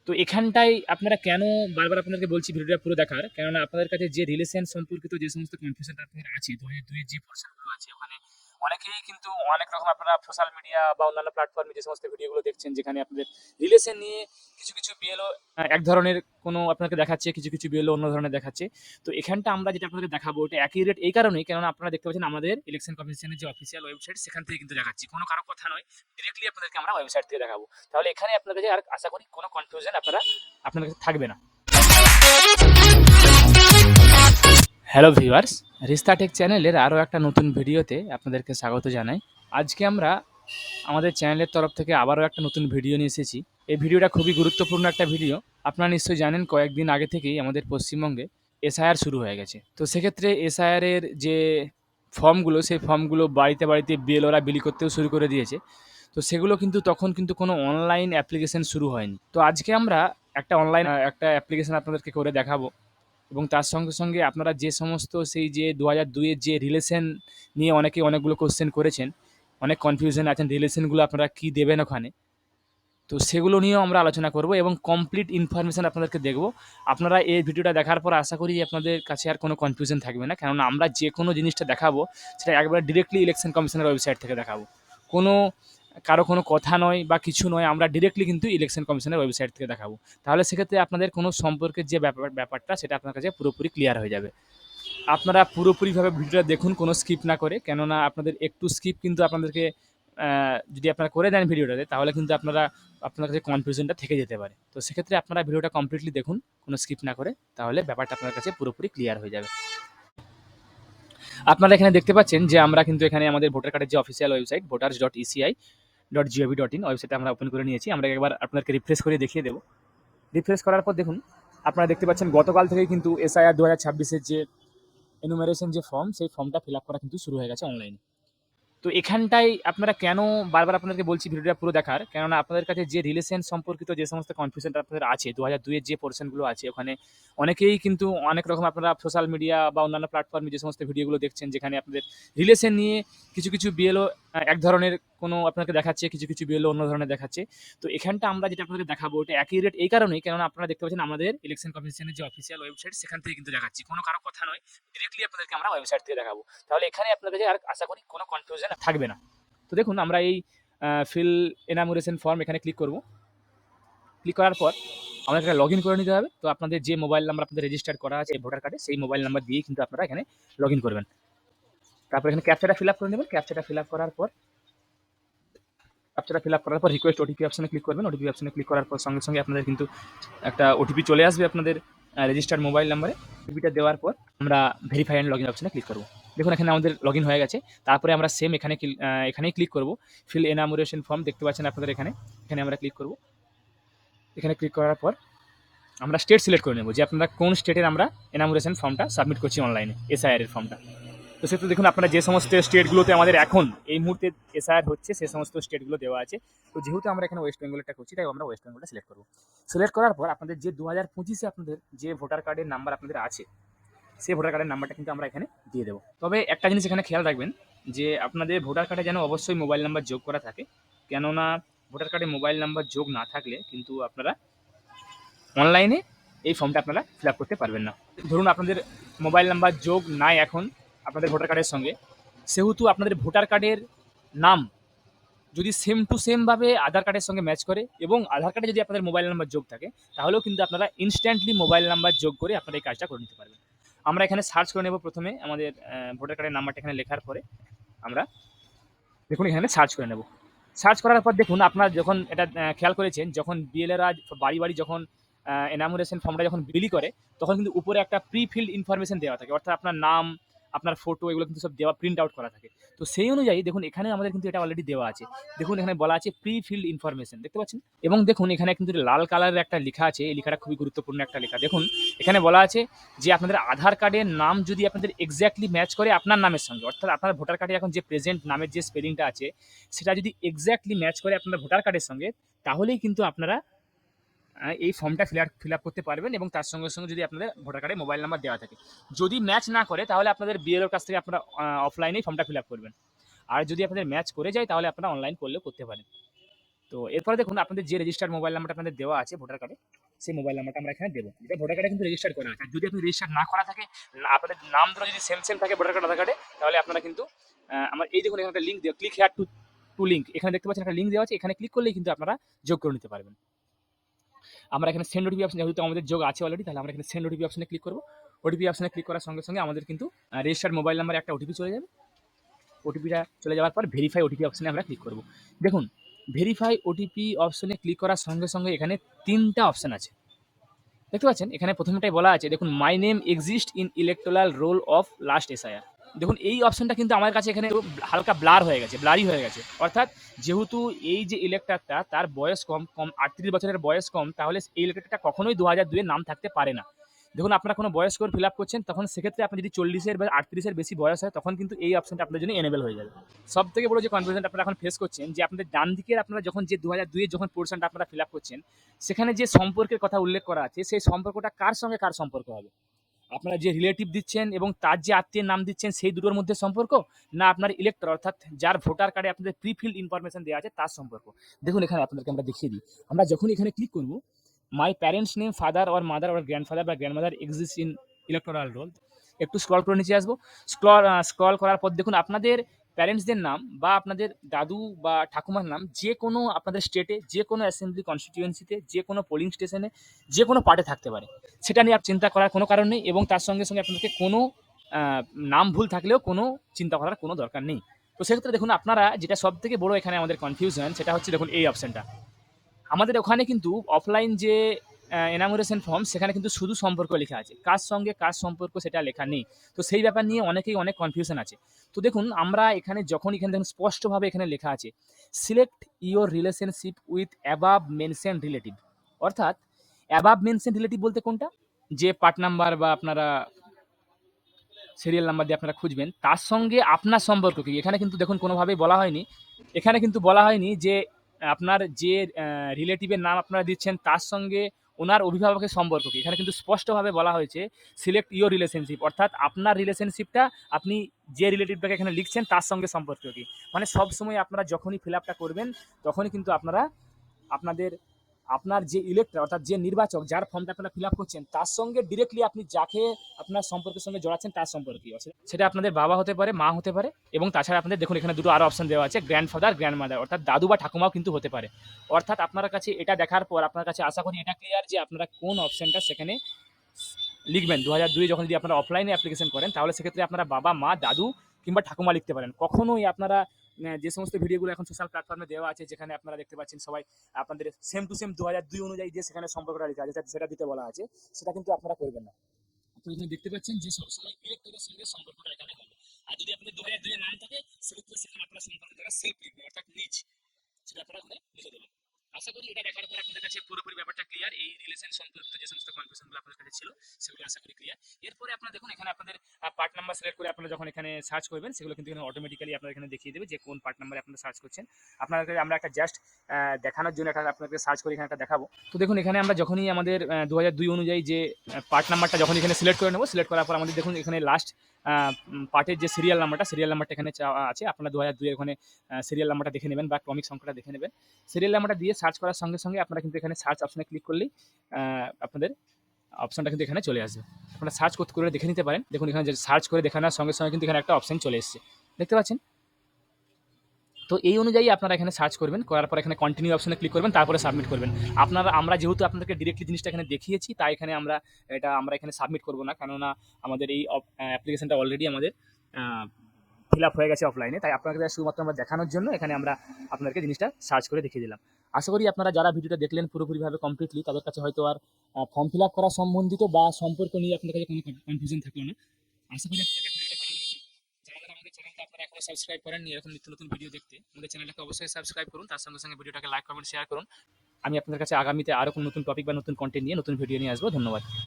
তো এখানটায় আপনারা কেন বারবার আপনাদেরকে বলছি ভিডিওটা পুরো দেখার, কেননা আপনাদের কাছে যে রিলেশন সম্পর্কিত যে সমস্ত কনফিউশন আপনাদের আছে ২ এর যে পোর্শনগুলো আছে ওখানে অনেকেই কিন্তু অনেক রকম আপনারা সোশ্যাল মিডিয়া বা অন্যান্য প্ল্যাটফর্মে যে সমস্ত ভিডিওগুলো দেখছেন যেখানে আপনাদের রিলেশন নিয়ে কিছু কিছু বিএলও এক ধরনের কোনো আপনাকে দেখাচ্ছে, কিছু কিছু বিএলও অন্য ধরনের দেখাচ্ছে। তো এখানটা আমরা যেটা আপনাদের দেখাবো ওটা অ্যাকিউরেট এই কারণেই, কেননা আপনারা দেখতে পাচ্ছেন আমাদের ইলেকশন কমিশনের যে অফিসিয়াল ওয়েবসাইট সেখান থেকে কিন্তু দেখাচ্ছি, কোনো কারো কথা নয়, ডিরেক্টলি আপনাদেরকে আমরা ওয়েবসাইট থেকে দেখাবো। তাহলে এখানে আপনাদের কাছে আর আশা করি কোনো কনফিউশন আপনাদের কাছে থাকবে না। হ্যালো ভিউয়ার্স, রিস্তা টেক চ্যানেলের আরও একটা নতুন ভিডিওতে আপনাদেরকে স্বাগত জানাই। আজকে আমরা আমাদের চ্যানেলের তরফ থেকে আবারও একটা নতুন ভিডিও নিয়ে এসেছি। এই ভিডিওটা খুবই গুরুত্বপূর্ণ একটা ভিডিও। আপনারা নিশ্চয়ই জানেন কয়েকদিন আগে থেকেই আমাদের পশ্চিমবঙ্গে এসআইআর শুরু হয়ে গেছে। তো সেক্ষেত্রে এসআইআরের যে ফর্মগুলো সেই ফর্মগুলো বাড়িতে বাড়িতে বিএলওরা বিলি করতেও শুরু করে দিয়েছে। তো সেগুলো কিন্তু তখন কিন্তু কোনো অনলাইন অ্যাপ্লিকেশন শুরু হয়নি। তো আজকে আমরা একটা অনলাইন একটা অ্যাপ্লিকেশন আপনাদেরকে করে দেখাবো এবং তার সঙ্গে সঙ্গে আপনারা যে সমস্ত সেই যে ২০০২ এর যে রিলেশন নিয়ে অনেকে অনেকগুলো কোশ্চেন করেছেন, অনেক কনফিউশন আছেন রিলেশনগুলো আপনারা কী দেবেন ওখানে, তো সেগুলো নিয়েও আমরা আলোচনা করব এবং কমপ্লিট ইনফরমেশান আপনাদেরকে দেখব। আপনারা এই ভিডিওটা দেখার পর আশা করি আপনাদের কাছে আর কোনো কনফিউশন থাকবে না, কেননা আমরা যে কোনো জিনিসটা দেখাবো সেটা একবারে ডিরেক্টলি ইলেকশন কমিশনের ওয়েবসাইট থেকে দেখাবো। কোনো কারো কোনো কথা নয় বা কিছু নয়, আমরা ডিরেক্টলি কিন্তু ইলেকশন কমিশনের ওয়েবসাইট থেকে দেখাবো। তাহলে সেক্ষেত্রে আপনাদের কোনো সম্পর্কের যে ব্যাপারটা সেটা আপনার কাছে পুরোপুরি ক্লিয়ার হয়ে যাবে। আপনারা পুরোপুরিভাবে ভিডিওটা দেখুন, কোনো স্কিপ না করে, কেননা আপনাদের একটু স্কিপ কিন্তু আপনাদেরকে যদি আপনারা করে দেন ভিডিওটাতে তাহলে কিন্তু আপনার কাছে কনফিউশনটা থেকে যেতে পারে। তো সেক্ষেত্রে আপনারা ভিডিওটা কমপ্লিটলি দেখুন কোনো স্কিপ না করে, তাহলে ব্যাপারটা আপনার কাছে পুরোপুরি ক্লিয়ার হয়ে যাবে। আপনারা এখানে দেখতে পাচ্ছেন যে আমরা কিন্তু এখানে আমাদের ভোটার কার্ডের যে অফিসিয়াল ওয়েবসাইট voters.eci.gov.in ওয়েবসাইটে আমরা ওপেন করে নিয়েছি। আমরা একবার আপনাদেরকে রিফ্রেশ করে দেখিয়ে দেবো। রিফ্রেশ করার পর দেখুন আপনারা দেখতে পাচ্ছেন গতকাল থেকেই কিন্তু এসআইআর ২০২৬-এর যে এনুমারেশন যে ফর্ম সেই ফর্মটা ফিল আপ করা কিন্তু শুরু হয়ে গেছে অনলাইনে। তো এখানটায় আপনারা কেন বারবার আপনাদেরকে বলছি ভিডিওটা পুরো দেখার, কেননা আপনাদের কাছে যে রিলেশন সম্পর্কিত যে সমস্ত কনফিউশনটা আপনাদের আছে ২০০২ এর যে পোর্শনগুলো আছে ওখানে অনেকেই কিন্তু অনেক রকম আপনারা সোশ্যাল মিডিয়া বা অন্যান্য প্ল্যাটফর্মে যে সমস্ত ভিডিওগুলো দেখছেন যেখানে আপনাদের রিলেশন নিয়ে কিছু কিছু বিএলও এক ধরনের কোনো আপনাকে দেখাচ্ছে, কিছু কিছু বিএলও অন্য ধরনের দেখাচ্ছে। তো এখানটা আমরা যেটা আপনাদের দেখাবো ওটা অ্যাকিউরেট এই কারণেই, কেননা আপনারা দেখতে পাচ্ছেন আমাদের ইলেকশন কমিশনের যে অফিসিয়াল ওয়েবসাইট সেখান থেকে কিন্তু দেখাচ্ছি, কোনো কারো কথা নয়, ডিরেক্টলি আপনাদেরকে আমরা ওয়েবসাইট থেকে দেখাবো। তাহলে এখানে আপনার কাছে আর আশা করি কোনো কনফিউশন থাকবে না। তো দেখুন আমরা এই ফিল এনামুরেশন ফর্ম এখানে ক্লিক করব। ক্লিক করার পর আমাদের এখানে লগ ইন করে নিতে হবে। তো আপনাদের যে মোবাইল নাম্বার আপনাদের রেজিস্টার করা আছে ভোটার কার্ডে সেই মোবাইল নাম্বার দিয়েই কিন্তু আপনারা এখানে লগ ইন করবেন। তারপর এখানে ক্যাপচাটা ফিল আপ করে নেবেন। ক্যাপচাটা ফিল আপ করার পর রিকোয়েস্ট ওটিপি অপশনে ক্লিক করবেন। ওটিপি অপশনে ক্লিক করার পর সঙ্গে সঙ্গে আপনাদের কিন্তু একটা ওটিপি চলে আসবে আপনাদের রেজিস্টার্ড মোবাইল নাম্বারে। ওটিপিটা দেওয়ার পর আমরা ভেরিফাই অ্যান্ড লগ ইন অপশনে ক্লিক করব। দেখুন এখানে আমাদের লগ ইন হয়ে গেছে। তারপরে আমরা সেম এখানেই ক্লিক করব। ফিল এনামুরেশন ফর্ম দেখতে পাচ্ছেন আপনাদের এখানে আমরা ক্লিক করব। এখানে ক্লিক করার পর আমরা স্টেট সিলেক্ট করে নেব যে আপনারা কোন স্টেটের আমরা এনামুরেশন ফর্মটা সাবমিট করছি অনলাইনে এসআইআর এর ফর্মটা। তো সেক্ষেত্রে দেখুন আপনারা যে সমস্ত স্টেটগুলোতে আমাদের এখন এই মুহূর্তে এসআইআর হচ্ছে সে সমস্ত স্টেটগুলো দেওয়া আছে। তো যেহেতু আমরা এখানে ওয়েস্ট বেঙ্গলটা করছি তাই আমরা ওয়েস্ট বেঙ্গলটা সিলেক্ট করব। সিলেক্ট করার পর আপনাদের যে ২০২৫-এ আপনাদের যে ভোটার কার্ডের নাম্বার আপনাদের আছে সেই ভোটার কার্ডের নাম্বারটা কিন্তু আমরা এখানে দিয়ে দেবো। তবে একটা জিনিস এখানে খেয়াল রাখবেন যে আপনাদের ভোটার কার্ডে যেন অবশ্যই মোবাইল নাম্বার যোগ করা থাকে, কেননা ভোটার কার্ডে মোবাইল নাম্বার যোগ না থাকলে কিন্তু আপনারা অনলাইনে এই ফর্মটা আপনারা ফিল আপ করতে পারবেন না। ধরুন আপনাদের মোবাইল নাম্বার যোগ নাই এখন আপনাদের ভোটার কার্ডের সঙ্গে, সেহেতু আপনাদের ভোটার কার্ডের নাম যদি সেম টু সেমভাবে আধার কার্ডের সঙ্গে ম্যাচ করে এবং আধার কার্ডে যদি আপনাদের মোবাইল নাম্বার যোগ থাকে তাহলেও কিন্তু আপনারা ইনস্ট্যান্টলি মোবাইল নাম্বার যোগ করে আপনারা এই কাজটা করে নিতে পারবেন। আমরা এখানে সার্চ করে নেব প্রথমে আমাদের ভোটার কার্ডের নাম্বারটা এখানে লেখার পরে আমরা দেখুন এখানে সার্চ করে নেব। সার্চ করার পর দেখুন আপনারা যখন এটা খেয়াল করেছেন যখন বিএলএরা বাড়ি বাড়ি যখন এনামুরেশন ফর্মটা যখন বিলি করে তখন কিন্তু উপরে একটা প্রি ফিল্ড ইনফরমেশন দেওয়া থাকে, অর্থাৎ আপনার নাম, আপনার ফটো এগুলো কিন্তু সব দেওয়া প্রিন্ট আউট করা থাকে। তো সেই অনুযায়ী দেখুন এখানে আমাদের কিন্তু এটা অলরেডি দেওয়া আছে। দেখুন এখানে বলা আছে প্রি ফিল্ড ইনফরমেশন দেখতে পাচ্ছেন, এবং দেখুন এখানে কিন্তু লাল কালারের একটা লেখা আছে, এই লেখাটা খুবই গুরুত্বপূর্ণ একটা লেখা। দেখুন এখানে বলা আছে যে আপনাদের আধার কার্ডের নাম যদি আপনাদের এক্স্যাক্টলি ম্যাচ করে আপনার নামের সঙ্গে, অর্থাৎ আপনার ভোটার কার্ডে এখন যে প্রেজেন্ট নামের যে স্পেলিংটা আছে সেটা যদি এক্স্যাক্টলি ম্যাচ করে আপনার ভোটার কার্ডের সঙ্গে, তাহলেই কিন্তু আপনারা এই ফর্মটা ফিল আপ করতে পারবেন এবং তার সঙ্গে সঙ্গে যদি আপনাদের ভোটার কার্ডে মোবাইল নাম্বার দেওয়া থাকে। যদি ম্যাচ না করে তাহলে আপনাদের বিএলওর কাছ থেকে আপনারা অফলাইনেই ফর্মটা ফিল আপ করবেন, আর যদি আপনাদের ম্যাচ করে যায় তাহলে আপনারা অনলাইন করলেও করতে পারেন। তো এরপরে দেখুন আপনাদের যে রেজিস্টার্ড মোবাইল নাম্বারটা আপনাদের দেওয়া আছে ভোটার কার্ডে, সেই মোবাইল নাম্বারটা আমরা এখানে দেবো। এটা ভোটার কার্ডে কিন্তু রেজিস্টার করা আছে। আর যদি আপনি রেজিস্টার না করা থাকে, আপনাদের নাম ধরে যদি সেম সেম থাকে ভোটার কার্ড আধার কার্ডে, তাহলে আপনারা কিন্তু আমার এই দেখুন এখানে একটা লিঙ্ক দেওয়া, click here two two link, এখানে দেখতে পাচ্ছেন একটা লিঙ্ক দেওয়া আছে, এখানে ক্লিক করলেই কিন্তু আপনারা যোগ করে নিতে পারবেন। আমরা এখানে সেন্ড ওটিপি অপশন, যেহেতু আমাদের যোগ আছে অলরেডি, তাহলে আমরা এখানে সেন্ড ওটিপি অপশনে ক্লিক করবো। ওটিপি অপশনে ক্লিক করার সঙ্গে সঙ্গে আমাদের কিন্তু রেজিস্টার্ড মোবাইল নাম্বারে একটা ওটিপি চলে যাবে। ওটিপিটা চলে যাওয়ার পর ভেরিফাই ওটিপি অপশনে আমরা ক্লিক করব। দেখুন ভেরিফাই ওটিপি অপশনে ক্লিক করার সঙ্গে সঙ্গে এখানে 3টা অপশন আছে, দেখতে পাচ্ছেন। এখানে প্রথমটাই বলা আছে, দেখুন my name exist in electoral role of last SIR. দেখুন এই অপশনটা কিন্তু আমার কাছে এখানে হালকা ব্লার হয়ে গেছে, ব্লারি হয়ে গেছে। অর্থাৎ যেহেতু এই যে ইলেক্টরটা তার বয়স কম 38 বছরের বয়স কম, তাহলে এই ইলেক্টরটা কখনোই 2002 নাম থাকতে পারে না। দেখুন আপনারা কোনো বয়স স্কোর ফিল আপ করছেন, তখন সেক্ষেত্রে আপনি যদি 40-এর বা 38-এর বেশি বয়স হয়, তখন কিন্তু এই অপশনটা আপনার জন্য এনেবল হয়ে যাবে। সব থেকে বড় যে কনফিউশনটা আপনারা এখন ফেস করছেন, যে আপনাদের ডান দিকের আপনারা যখন যে 2002-এর যখন পোর্শনটা আপনারা ফিল আপ করছেন, সেখানে যে সম্পর্কের কথা উল্লেখ করা আছে, সেই সম্পর্কটা কার সঙ্গে কার সম্পর্ক হবে? আপনারা যে রিলেটিভ দিচ্ছেন এবং তার যে আত্মীয়ের নাম দিচ্ছেন, সেই দুটোর মধ্যে সম্পর্ক, না আপনার ইলেক্টর অর্থাৎ যার ভোটার কার্ডে আপনাদের প্রি ফিল্ড ইনফরমেশন দেওয়া আছে তার সম্পর্ক? দেখুন এখানে আপনাদেরকে আমরা দেখিয়ে দিই। আমরা যখন এখানে ক্লিক করব, my parents name father or mother or grandfather বা grandmother exist in electoral roll, একটু স্ক্রল করে নিচে আসবো। স্ক্রল করার পর দেখুন আপনাদের প্যারেন্টসদের নাম বা আপনাদের দাদু বা ঠাকুমার নাম যে কোনো আপনাদের স্টেটে, যে কোনো অ্যাসেম্বলি কনস্টিটিউয়েন্সিতে, যে কোনো পোলিং স্টেশনে, যে কোনো পার্টে থাকতে পারে। সেটা নিয়ে চিন্তা করার কোনো কারণ নেই, এবং তার সঙ্গে সঙ্গে আপনাদেরকে কোনো নাম ভুল থাকলেও কোনো চিন্তা করার কোনো দরকার নেই। তো সেক্ষেত্রে দেখুন আপনারা যেটা সব থেকে বড় এখানে আমাদের কনফিউশন, সেটা হচ্ছে দেখুন এই অপশনটা। আমাদের ওখানে কিন্তু অফলাইন যে এনামোরেশন ফর্ম, সেখানে কিন্তু শুধু সম্পর্ক লেখা আছে, কার সঙ্গে কার সম্পর্ক সেটা লেখা নেই। তো সেই ব্যাপার নিয়ে অনেকেই অনেক কনফিউশন আছে। তো দেখুন আমরা এখানে যখন এখানে দেখুন স্পষ্টভাবে এখানে লেখা আছে, select your relationship with above mention relative. অর্থাৎ অ্যাবাভ মেনশন রিলেটিভ বলতে কোনটা? যে পার্ট নাম্বার বা আপনারা সিরিয়াল নাম্বার দিয়ে আপনারা খুঁজবেন, তার সঙ্গে আপনার সম্পর্ক কি? এখানে কিন্তু দেখুন কোনোভাবেই বলা হয়নি, এখানে কিন্তু বলা হয়নি যে আপনার যে রিলেটিভের নাম আপনারা দিচ্ছেন তার সঙ্গে ওনার অভিভাবকের সম্পর্ক কি। এখানে কিন্তু স্পষ্টভাবে বলা হয়েছে সিলেক্ট ইওর রিলেশনশিপ, অর্থাৎ আপনার রিলেশনশিপটা আপনি যে রিলেটিভটাকে এখানে লিখছেন তার সঙ্গে সম্পর্ক কি। মানে সবসময় আপনারা যখনই ফিল আপটা করবেন, তখনই কিন্তু আপনারা আপনাদের আপনার যে ইলেক্টর অর্থাৎ যে নির্বাচক, যার ফর্মটা আপনারা ফিল আপ করছেন, তার সঙ্গে ডিরেক্টলি আপনি যাকে আপনার সম্পর্কের সঙ্গে জড়াচ্ছেন তার সম্পর্কে, সেটা আপনাদের বাবা হতে পারে, মা হতে পারে, এবং তাছাড়া আপনাদের দেখুন এখানে দুটো আরো অপশন দেওয়া আছে, গ্র্যান্ডফাদার, গ্র্যান্ডমাদার, অর্থাৎ দাদু বা ঠাকুমাও কিন্তু হতে পারে। অর্থাৎ আপনার কাছে এটা দেখার পর আপনার কাছে আশা করি এটা ক্লিয়ার যে আপনারা কোন অপশনটা সেখানে লিখবেন। 2002 যখন যদি আপনারা অফলাইনে অ্যাপ্লিকেশন করেন, তাহলে সেক্ষেত্রে আপনারা বাবা, মা, দাদু কিংবা ঠাকুমা লিখতে পারেন। কখনোই আপনারা যে সমস্ত ভিডিওগুলো এখন সোশ্যাল প্ল্যাটফর্মে দেওয়া আছে, যেখানে আপনারা দেখতে পাচ্ছেন সবাই আপনাদের সেম টু সেম 2002 অনুযায়ী যে সেখানে সম্পর্কটা লেখা আছে সেটা দিতে বলা আছে, সেটা কিন্তু আপনারা করবেন না। আপনি এখানে দেখতে পাচ্ছেন যে সবসময় ইলেক্টরের সঙ্গে সম্পর্কটা এখানে হবে। আর যদি আপনাদের 2002 এর নাম থাকে, সেক্ষেত্রে সেখানে আপনারা সম্পর্কটা সেলফ লিখবেন, অর্থাৎ নিজ, সেটা আপনারা ওখানে লিখে দেবেন। আশা করি এটা দেখার পর আপনাদের কাছে পুরোপুরি ব্যাপারটা ক্লিয়ার। এই রিলেশন সম্পর্কিত যে সমস্ত কনফিউশনগুলো আপনাদের কাছে ছিল, সেগুলো আশা করি ক্লিয়ার। এরপরে আপনারা দেখুন এখানে আপনাদের পার্ট নাম্বার সিলেক্ট করে আপনারা যখন এখানে সার্চ করবেন, সেগুলো কিন্তু এখানে অটোমেটিক্যালি আপনারা এখানে দেখিয়ে দেবে যে কোন পার্ট নাম্বারে আপনারা সার্চ করছেন। আপনাদেরকে আমরা একটা জাস্ট দেখানোর জন্য একটা আপনাকে সার্চ করে এখানে একটা দেখাবো। তো দেখুন এখানে আমরা যখনই আমাদের 2002 অনুযায়ী যে পার্ট নাম্বারটা যখন এখানে সিলেক্ট করে নেবো, সিলেক্ট করার পর আমাদের দেখুন এখানে লাস্ট পার্টের যে সিরিয়াল নাম্বারটা এখানে আছে। আপনারা 2002 এর ওখানে সিরিয়াল নাম্বারটা দেখে নেবেন বা ক্রমিক সংখ্যাটা দেখে নেবেন। সিরিয়াল নাম্বারটা দিয়ে সার্চ করার সঙ্গে সঙ্গে আপনারা কিন্তু এখানে সার্চ অপশনে ক্লিক করলেই আপনাদের অপশনটা কিন্তু এখানে চলে আসবে। আপনারা সার্চ করতে করে দেখে নিতে পারেন। দেখুন এখানে যে সার্চ করে দেখানোর সঙ্গে সঙ্গে কিন্তু এখানে একটা অপশন চলে এসেছে, দেখতে পাচ্ছেন। তো এই অনুযায়ী আপনারা এখানে সার্চ করবেন, করার পর এখানে কন্টিনিউ অপশনে ক্লিক করবেন, তারপরে সাবমিট করবেন। আমরা যেহেতু আপনাদেরকে ডিরেক্টলি জিনিসটা এখানে দেখিয়েছি, তাই এখানে আমরা এখানে সাবমিট করব না, কেননা আমাদের এই অ্যাপ্লিকেশনটা অলরেডি আমাদের ফিল আপ হয়ে গেছে অফলাইনে। তাই আপনাকে শুধুমাত্র আমরা দেখানোর জন্য এখানে আমরা আপনাদেরকে জিনিসটা সার্চ করে দেখিয়ে দিলাম। আশা করি আপনারা যারা ভিডিওটা দেখলেন পুরোপুরিভাবে কমপ্লিটলি, তাদের কাছে হয়তো আর ফর্ম ফিল আপ করা সম্বন্ধিত বা সম্পর্ক নিয়ে আপনাদের কাছে কোনো কনফিউশন থাকলো না। আশা করি আপনাদের ভিডিওটা ভালো লেগেছে। যারা আমাদের চ্যানেলটা আপনারা এখনো সাবস্ক্রাইব করেননি এরকম নিত্য নতুন ভিডিও দেখতে, আমাদের চ্যানেলটাকে অবশ্যই সাবস্ক্রাইব করুন, তার সঙ্গে সঙ্গে ভিডিওটাকে লাইক, কমেন্ট, শেয়ার করুন। আমি আপনাদের কাছে আগামীতে আরো কোনো নতুন টপিক বা নতুন কন্টেন্ট নিয়ে নতুন ভিডিও নিয়ে আসবো। ধন্যবাদ।